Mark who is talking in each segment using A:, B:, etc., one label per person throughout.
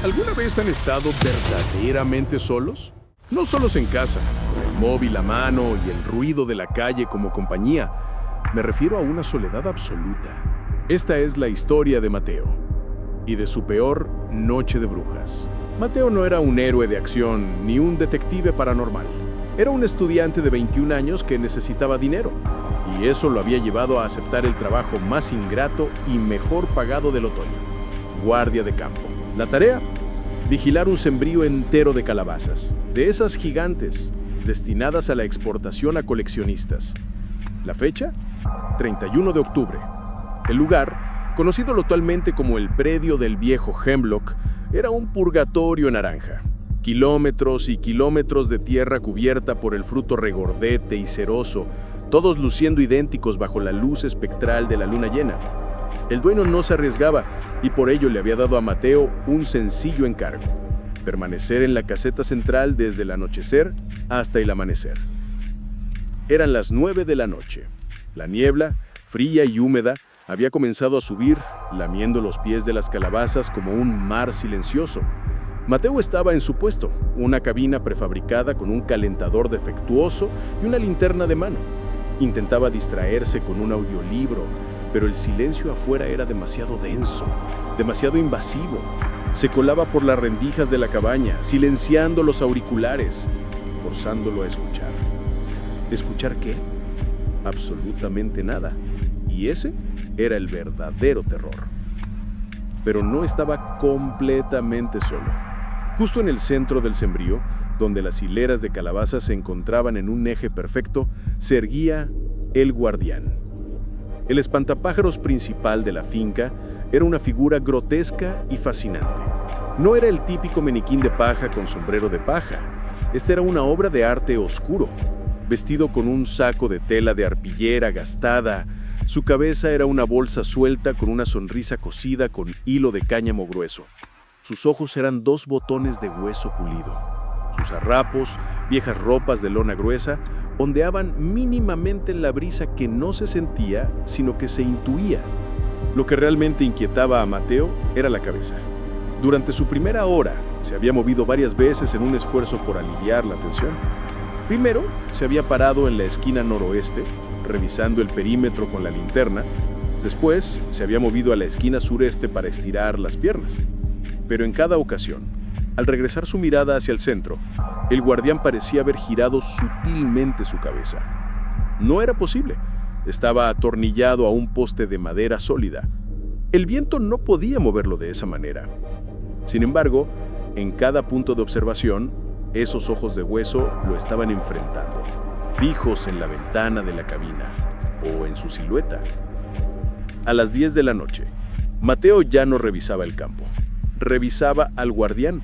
A: ¿Alguna vez han estado verdaderamente solos? No solos en casa, con el móvil a mano y el ruido de la calle como compañía. Me refiero a una soledad absoluta. Esta es la historia de Mateo y de su peor noche de brujas. Mateo no era un héroe de acción ni un detective paranormal. Era un estudiante de 21 años que necesitaba dinero, y eso lo había llevado a aceptar el trabajo más ingrato y mejor pagado del otoño: guardia de campo. La tarea: vigilar un sembrío entero de calabazas, de esas gigantes, destinadas a la exportación a coleccionistas. La fecha: 31 de octubre. El lugar, conocido localmente como el predio del viejo Hemlock, era un purgatorio naranja. Kilómetros y kilómetros de tierra cubierta por el fruto regordete y ceroso, todos luciendo idénticos bajo la luz espectral de la luna llena. El dueño no se arriesgaba y por ello le había dado a Mateo un sencillo encargo: permanecer en la caseta central desde el anochecer hasta el amanecer. Eran las 9 de la noche. La niebla, fría y húmeda, había comenzado a subir, lamiendo los pies de las calabazas como un mar silencioso. Mateo estaba en su puesto, una cabina prefabricada con un calentador defectuoso y una linterna de mano. Intentaba distraerse con un audiolibro, pero el silencio afuera era demasiado denso, demasiado invasivo. Se colaba por las rendijas de la cabaña, silenciando los auriculares, forzándolo a escuchar. ¿Escuchar qué? Absolutamente nada. Y ese era el verdadero terror. Pero no estaba completamente solo. Justo en el centro del sembrío, donde las hileras de calabazas se encontraban en un eje perfecto, se erguía el guardián. El espantapájaros principal de la finca era una figura grotesca y fascinante. No era el típico maniquí de paja con sombrero de paja. Esta era una obra de arte oscuro, vestido con un saco de tela de arpillera gastada. Su cabeza era una bolsa suelta con una sonrisa cosida con hilo de cáñamo grueso. Sus ojos eran 2 botones de hueso pulido. Sus harapos, viejas ropas de lona gruesa, ondeaban mínimamente en la brisa que no se sentía, sino que se intuía. Lo que realmente inquietaba a Mateo era la cabeza. Durante su primera hora, se había movido varias veces en un esfuerzo por aliviar la tensión. Primero, se había parado en la esquina noroeste, revisando el perímetro con la linterna. Después, se había movido a la esquina sureste para estirar las piernas. Pero en cada ocasión, al regresar su mirada hacia el centro, el guardián parecía haber girado sutilmente su cabeza. No era posible. Estaba atornillado a un poste de madera sólida. El viento no podía moverlo de esa manera. Sin embargo, en cada punto de observación, esos ojos de hueso lo estaban enfrentando, fijos en la ventana de la cabina o en su silueta. A las 10 de la noche, Mateo ya no revisaba el campo. Revisaba al guardián.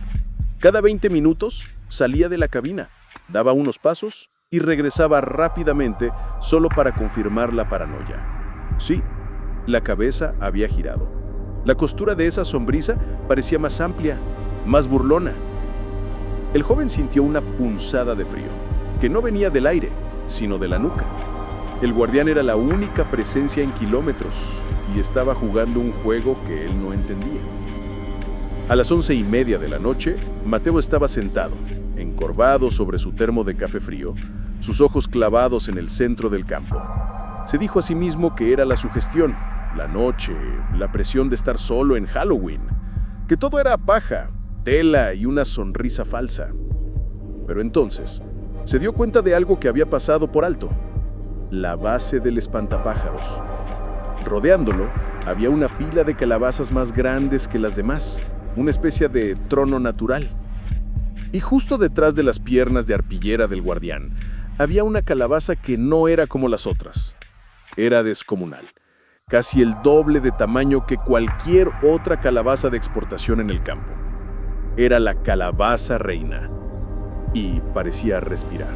A: Cada 20 minutos salía de la cabina, daba unos pasos y regresaba rápidamente solo para confirmar la paranoia. Sí, la cabeza había girado. La costura de esa sombrisa parecía más amplia, más burlona. El joven sintió una punzada de frío, que no venía del aire, sino de la nuca. El guardián era la única presencia en kilómetros y estaba jugando un juego que él no entendía. A las 11:30 de la noche, Mateo estaba sentado, encorvado sobre su termo de café frío, sus ojos clavados en el centro del campo. Se dijo a sí mismo que era la sugestión, la noche, la presión de estar solo en Halloween, que todo era paja, tela y una sonrisa falsa. Pero entonces, se dio cuenta de algo que había pasado por alto: la base del espantapájaros. Rodeándolo, había una pila de calabazas más grandes que las demás, una especie de trono natural. Y justo detrás de las piernas de arpillera del guardián, había una calabaza que no era como las otras. Era descomunal, casi el doble de tamaño que cualquier otra calabaza de exportación en el campo. Era la calabaza reina, y parecía respirar.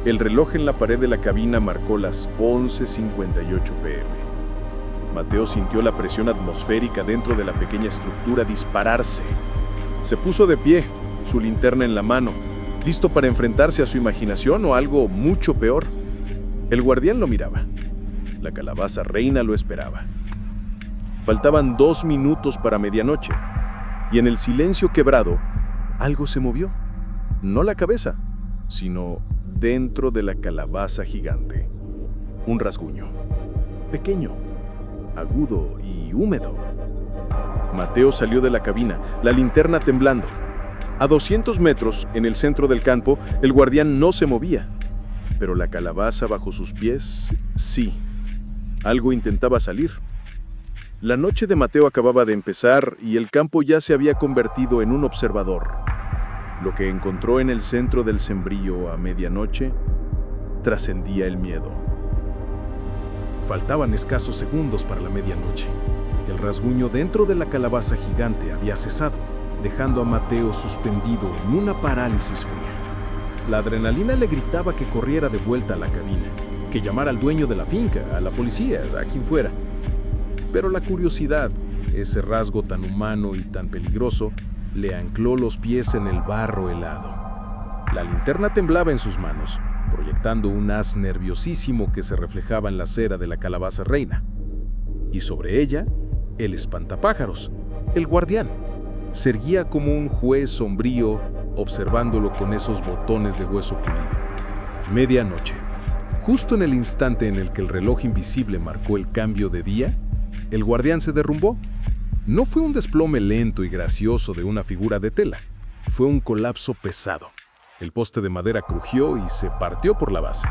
A: El reloj en la pared de la cabina marcó las 11:58 p.m. Mateo sintió la presión atmosférica dentro de la pequeña estructura dispararse. Se puso de pie, su linterna en la mano, listo para enfrentarse a su imaginación o algo mucho peor. El guardián lo miraba. La calabaza reina lo esperaba. Faltaban 2 minutos para medianoche. y en el silencio quebrado, algo se movió. No la cabeza, sino dentro de la calabaza gigante. Un rasguño, pequeño, agudo y húmedo. Mateo salió de la cabina, la linterna temblando. A 200 metros, en el centro del campo, el guardián no se movía. Pero la calabaza bajo sus pies, sí. Algo intentaba salir. La noche de Mateo acababa de empezar y el campo ya se había convertido en un observador. Lo que encontró en el centro del sembrío a medianoche trascendía el miedo. Faltaban escasos segundos para la medianoche. El rasguño dentro de la calabaza gigante había cesado, dejando a Mateo suspendido en una parálisis fría. La adrenalina le gritaba que corriera de vuelta a la cabina, que llamara al dueño de la finca, a la policía, a quien fuera. Pero la curiosidad, ese rasgo tan humano y tan peligroso, le ancló los pies en el barro helado. La linterna temblaba en sus manos, proyectando un haz nerviosísimo que se reflejaba en la cera de la calabaza reina. Y sobre ella, el espantapájaros, el guardián, se erguía como un juez sombrío, observándolo con esos botones de hueso pulido. Medianoche. Justo en el instante en el que el reloj invisible marcó el cambio de día, el guardián se derrumbó. No fue un desplome lento y gracioso de una figura de tela. Fue un colapso pesado. El poste de madera crujió y se partió por la base.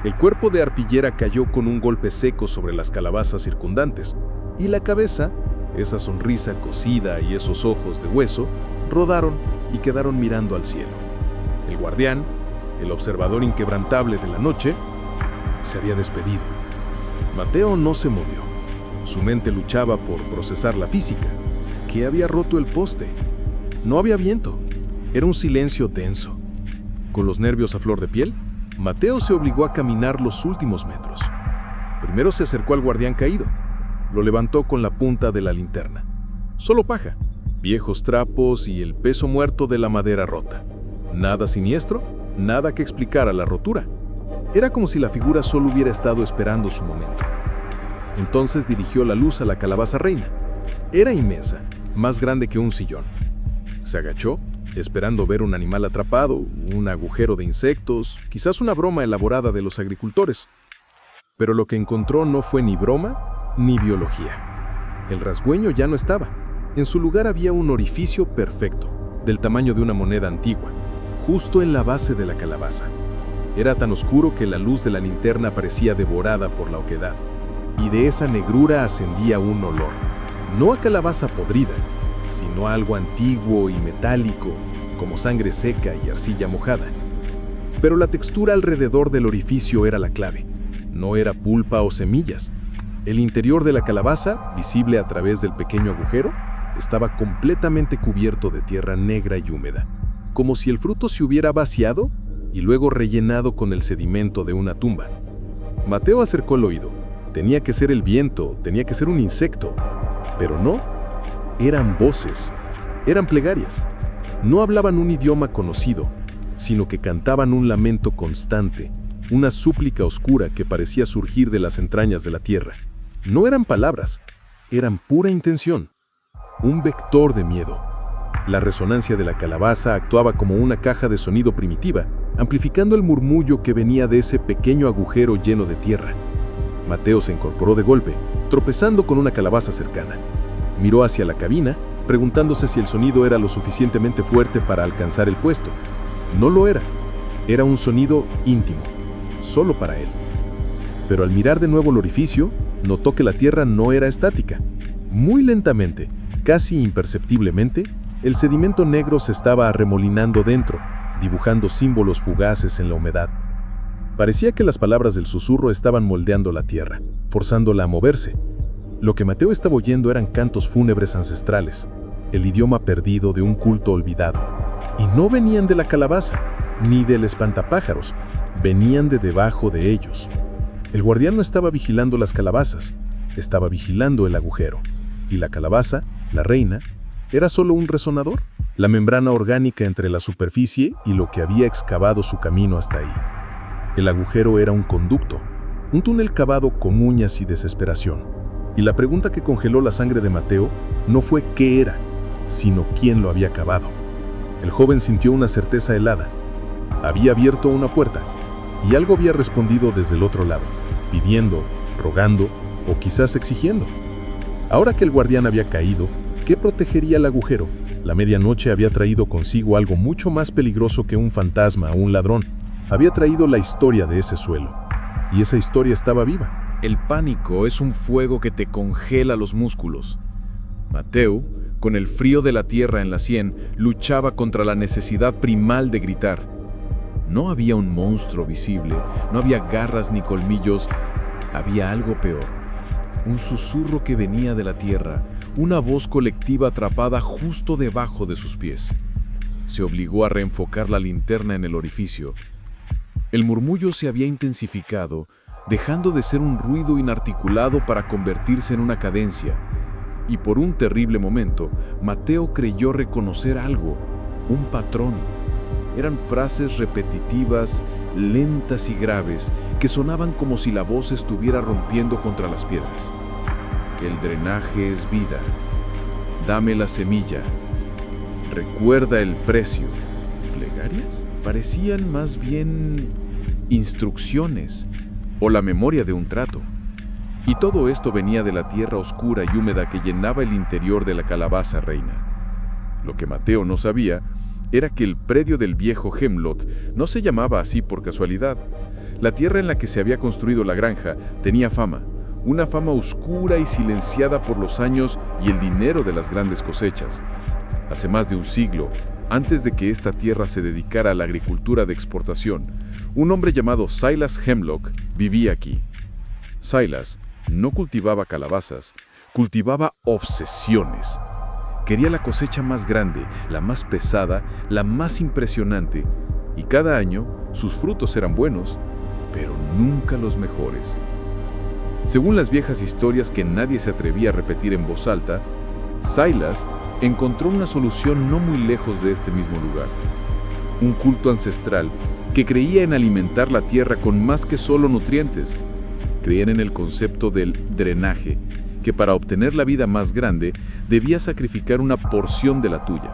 A: El cuerpo de arpillera cayó con un golpe seco sobre las calabazas circundantes, y la cabeza, esa sonrisa cosida y esos ojos de hueso, rodaron y quedaron mirando al cielo. El guardián, el observador inquebrantable de la noche, se había despedido. Mateo no se movió. Su mente luchaba por procesar la física. ¿Qué había roto el poste? No había viento. Era un silencio denso. Con los nervios a flor de piel, Mateo se obligó a caminar los últimos metros. Primero se acercó al guardián caído. Lo levantó con la punta de la linterna. Solo paja, viejos trapos y el peso muerto de la madera rota. Nada siniestro, nada que explicara la rotura. Era como si la figura solo hubiera estado esperando su momento. Entonces dirigió la luz a la calabaza reina. Era inmensa, más grande que un sillón. Se agachó, esperando ver un animal atrapado, un agujero de insectos, quizás una broma elaborada de los agricultores. Pero lo que encontró no fue ni broma ni biología. El rasguño ya no estaba. En su lugar había un orificio perfecto, del tamaño de una moneda antigua, justo en la base de la calabaza. Era tan oscuro que la luz de la linterna parecía devorada por la oquedad, y de esa negrura ascendía un olor, no a calabaza podrida, sino a algo antiguo y metálico, como sangre seca y arcilla mojada. Pero la textura alrededor del orificio era la clave. No era pulpa o semillas. El interior de la calabaza, visible a través del pequeño agujero, estaba completamente cubierto de tierra negra y húmeda, como si el fruto se hubiera vaciado y luego rellenado con el sedimento de una tumba. Mateo acercó el oído. Tenía que ser el viento, tenía que ser un insecto. Pero no, eran voces, eran plegarias. No hablaban un idioma conocido, sino que cantaban un lamento constante, una súplica oscura que parecía surgir de las entrañas de la tierra. No eran palabras, eran pura intención, un vector de miedo. La resonancia de la calabaza actuaba como una caja de sonido primitiva, amplificando el murmullo que venía de ese pequeño agujero lleno de tierra. Mateo se incorporó de golpe, tropezando con una calabaza cercana. Miró hacia la cabina, preguntándose si el sonido era lo suficientemente fuerte para alcanzar el puesto. No lo era. Era un sonido íntimo, solo para él. Pero al mirar de nuevo el orificio, notó que la tierra no era estática. Muy lentamente, casi imperceptiblemente, el sedimento negro se estaba arremolinando dentro, dibujando símbolos fugaces en la humedad. Parecía que las palabras del susurro estaban moldeando la tierra, forzándola a moverse. Lo que Mateo estaba oyendo eran cantos fúnebres ancestrales, el idioma perdido de un culto olvidado. Y no venían de la calabaza, ni del espantapájaros, venían de debajo de ellos. El guardián no estaba vigilando las calabazas, estaba vigilando el agujero. Y la calabaza, la reina, era solo un resonador, la membrana orgánica entre la superficie y lo que había excavado su camino hasta ahí. El agujero era un conducto, un túnel cavado con uñas y desesperación. Y la pregunta que congeló la sangre de Mateo no fue qué era, sino quién lo había cavado. El joven sintió una certeza helada. Había abierto una puerta, y algo había respondido desde el otro lado, pidiendo, rogando o quizás exigiendo. Ahora que el guardián había caído, ¿qué protegería el agujero? La medianoche había traído consigo algo mucho más peligroso que un fantasma o un ladrón. Había traído la historia de ese suelo, y esa historia estaba viva.
B: El pánico es un fuego que te congela los músculos. Mateo, con el frío de la tierra en la sien, luchaba contra la necesidad primal de gritar. No había un monstruo visible, no había garras ni colmillos, había algo peor. Un susurro que venía de la tierra, una voz colectiva atrapada justo debajo de sus pies. Se obligó a reenfocar la linterna en el orificio. El murmullo se había intensificado, dejando de ser un ruido inarticulado para convertirse en una cadencia. Y por un terrible momento, Mateo creyó reconocer algo, un patrón. Eran frases repetitivas, lentas y graves, que sonaban como si la voz estuviera rompiendo contra las piedras. El drenaje es vida. Dame la semilla. Recuerda el precio. ¿Plegarias? Parecían más bien instrucciones o la memoria de un trato. Y todo esto venía de la tierra oscura y húmeda que llenaba el interior de la calabaza reina. Lo que Mateo no sabía era que el predio del viejo Hemlock no se llamaba así por casualidad. La tierra en la que se había construido la granja tenía fama, una fama oscura y silenciada por los años y el dinero de las grandes cosechas. Hace más de un siglo, antes de que esta tierra se dedicara a la agricultura de exportación, un hombre llamado Silas Hemlock vivía aquí. Silas no cultivaba calabazas, cultivaba obsesiones. Quería la cosecha más grande, la más pesada, la más impresionante, y cada año sus frutos eran buenos, pero nunca los mejores. Según las viejas historias que nadie se atrevía a repetir en voz alta, Silas encontró una solución no muy lejos de este mismo lugar. Un culto ancestral que creía en alimentar la tierra con más que solo nutrientes. Creían en el concepto del drenaje, que para obtener la vida más grande debía sacrificar una porción de la tuya.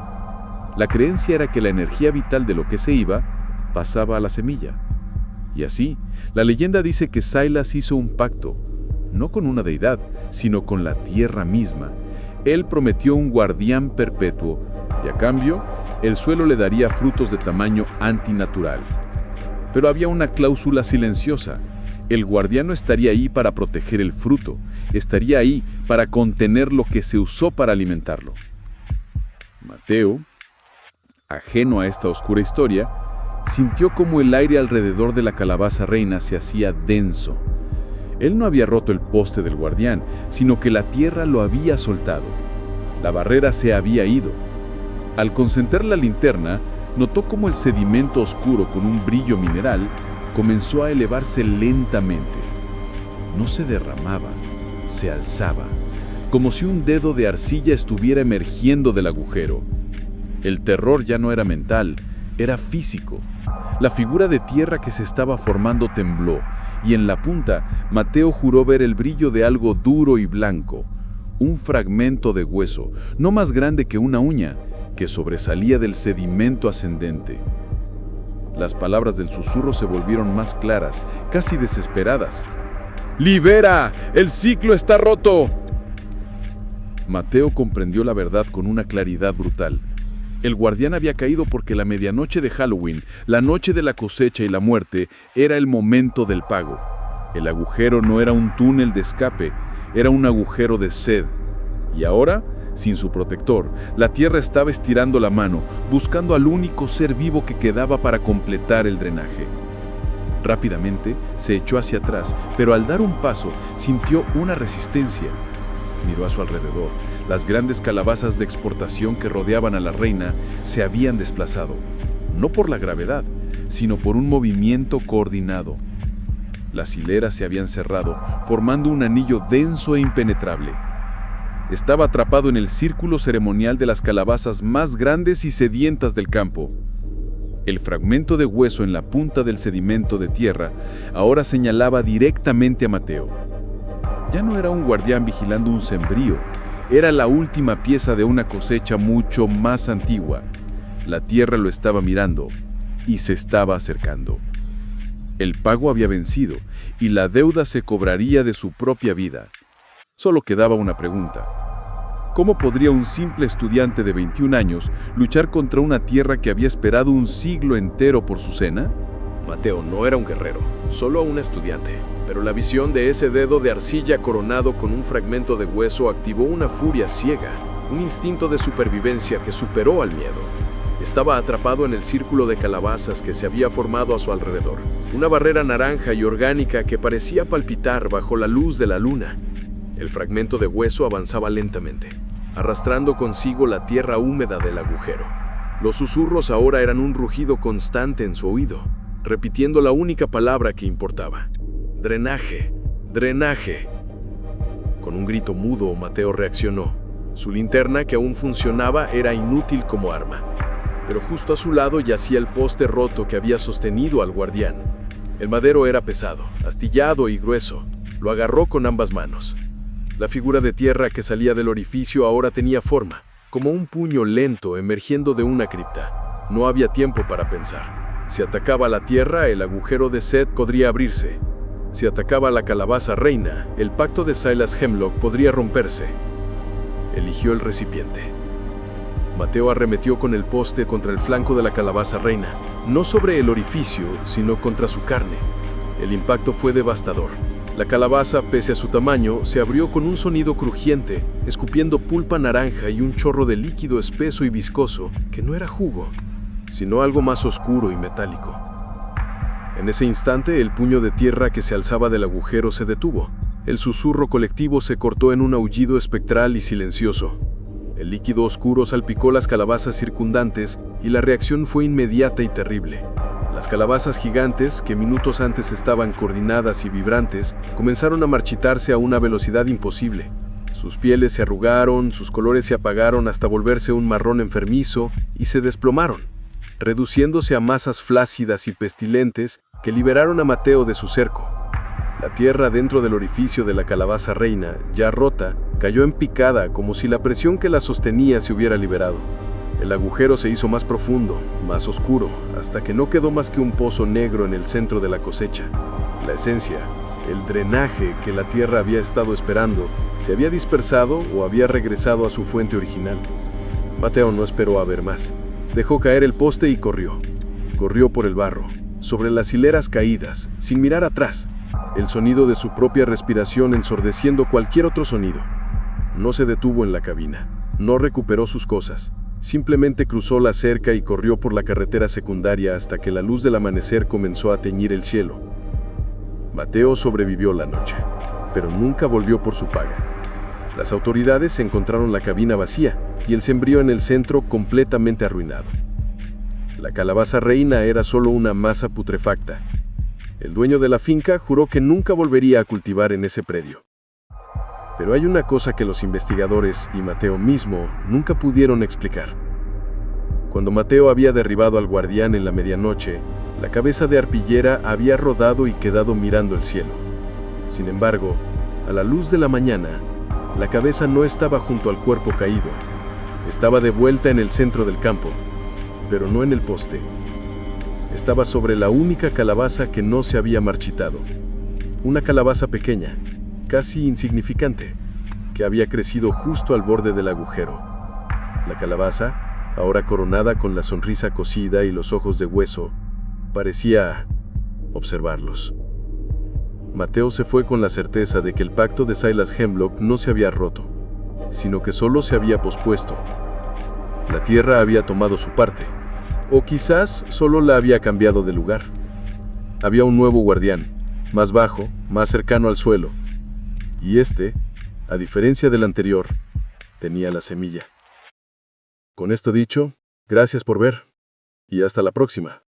B: La creencia era que la energía vital de lo que se iba pasaba a la semilla. Y así, la leyenda dice que Silas hizo un pacto, no con una deidad, sino con la tierra misma. Él prometió un guardián perpetuo, y a cambio, el suelo le daría frutos de tamaño antinatural. Pero había una cláusula silenciosa. El guardián no estaría ahí para proteger el fruto, estaría ahí para contener lo que se usó para alimentarlo. Mateo, ajeno a esta oscura historia, sintió como el aire alrededor de la calabaza reina se hacía denso. Él no había roto el poste del guardián, sino que la tierra lo había soltado. La barrera se había ido. Al concentrar la linterna, notó como el sedimento oscuro con un brillo mineral comenzó a elevarse lentamente. No se derramaba, se alzaba, como si un dedo de arcilla estuviera emergiendo del agujero. El terror ya no era mental, era físico. La figura de tierra que se estaba formando tembló, y en la punta, Mateo juró ver el brillo de algo duro y blanco, un fragmento de hueso, no más grande que una uña, que sobresalía del sedimento ascendente. Las palabras del susurro se volvieron más claras, casi desesperadas. ¡Libera! ¡El ciclo está roto! Mateo comprendió la verdad con una claridad brutal. El guardián había caído porque la medianoche de Halloween, la noche de la cosecha y la muerte, era el momento del pago. El agujero no era un túnel de escape, era un agujero de sed. Y ahora, sin su protector, la tierra estaba estirando la mano, buscando al único ser vivo que quedaba para completar el drenaje. Rápidamente se echó hacia atrás, pero al dar un paso sintió una resistencia. Miró a su alrededor. Las grandes calabazas de exportación que rodeaban a la reina se habían desplazado, no por la gravedad, sino por un movimiento coordinado. Las hileras se habían cerrado, formando un anillo denso e impenetrable. Estaba atrapado en el círculo ceremonial de las calabazas más grandes y sedientas del campo. El fragmento de hueso en la punta del sedimento de tierra ahora señalaba directamente a Mateo. Ya no era un guardián vigilando un sembrío, Era la última pieza de una cosecha mucho más antigua. La tierra lo estaba mirando y se estaba acercando. El pago había vencido y la deuda se cobraría de su propia vida. Solo quedaba una pregunta. ¿Cómo podría un simple estudiante de 21 años luchar contra una tierra que había esperado un siglo entero por su cena?
A: Mateo no era un guerrero, solo un estudiante. Pero la visión de ese dedo de arcilla coronado con un fragmento de hueso activó una furia ciega, un instinto de supervivencia que superó al miedo. Estaba atrapado en el círculo de calabazas que se había formado a su alrededor, una barrera naranja y orgánica que parecía palpitar bajo la luz de la luna. El fragmento de hueso avanzaba lentamente, arrastrando consigo la tierra húmeda del agujero. Los susurros ahora eran un rugido constante en su oído, repitiendo la única palabra que importaba. Drenaje, drenaje. Con un grito mudo, Mateo reaccionó. Su linterna, que aún funcionaba, era inútil como arma. Pero justo a su lado yacía el poste roto que había sostenido al guardián. El madero era pesado, astillado y grueso. Lo agarró con ambas manos. La figura de tierra que salía del orificio ahora tenía forma, como un puño lento emergiendo de una cripta. No había tiempo para pensar. Si atacaba la tierra, el agujero de Seth podría abrirse. Si atacaba la calabaza reina, el pacto de Silas Hemlock podría romperse. Eligió el recipiente. Mateo arremetió con el poste contra el flanco de la calabaza reina, no sobre el orificio, sino contra su carne. El impacto fue devastador. La calabaza, pese a su tamaño, se abrió con un sonido crujiente, escupiendo pulpa naranja y un chorro de líquido espeso y viscoso que no era jugo, sino algo más oscuro y metálico. En ese instante, el puño de tierra que se alzaba del agujero se detuvo. El susurro colectivo se cortó en un aullido espectral y silencioso. El líquido oscuro salpicó las calabazas circundantes y la reacción fue inmediata y terrible. Las calabazas gigantes, que minutos antes estaban coordinadas y vibrantes, comenzaron a marchitarse a una velocidad imposible. Sus pieles se arrugaron, sus colores se apagaron hasta volverse un marrón enfermizo y se desplomaron, reduciéndose a masas flácidas y pestilentes que liberaron a Mateo de su cerco. La tierra dentro del orificio de la calabaza reina, ya rota, cayó en picada como si la presión que la sostenía se hubiera liberado. El agujero se hizo más profundo, más oscuro, hasta que no quedó más que un pozo negro en el centro de la cosecha. La esencia, el drenaje que la tierra había estado esperando, se había dispersado o había regresado a su fuente original. Mateo no esperó a ver más. Dejó caer el poste y corrió. Corrió por el barro, sobre las hileras caídas, sin mirar atrás. El sonido de su propia respiración ensordeciendo cualquier otro sonido. No se detuvo en la cabina. No recuperó sus cosas. Simplemente cruzó la cerca y corrió por la carretera secundaria hasta que la luz del amanecer comenzó a teñir el cielo. Mateo sobrevivió la noche, pero nunca volvió por su paga. Las autoridades encontraron la cabina vacía y el sembrío en el centro completamente arruinado. La calabaza reina era solo una masa putrefacta. El dueño de la finca juró que nunca volvería a cultivar en ese predio. Pero hay una cosa que los investigadores y Mateo mismo nunca pudieron explicar. Cuando Mateo había derribado al guardián en la medianoche, la cabeza de arpillera había rodado y quedado mirando el cielo. Sin embargo, a la luz de la mañana, la cabeza no estaba junto al cuerpo caído. Estaba de vuelta en el centro del campo, pero no en el poste. Estaba sobre la única calabaza que no se había marchitado. Una calabaza pequeña, casi insignificante, que había crecido justo al borde del agujero. La calabaza, ahora coronada con la sonrisa cosida y los ojos de hueso, parecía observarlos. Mateo se fue con la certeza de que el pacto de Silas Hemlock no se había roto, sino que solo se había pospuesto. La tierra había tomado su parte, o quizás solo la había cambiado de lugar. Había un nuevo guardián, más bajo, más cercano al suelo, y este, a diferencia del anterior, tenía la semilla. Con esto dicho, gracias por ver, y hasta la próxima.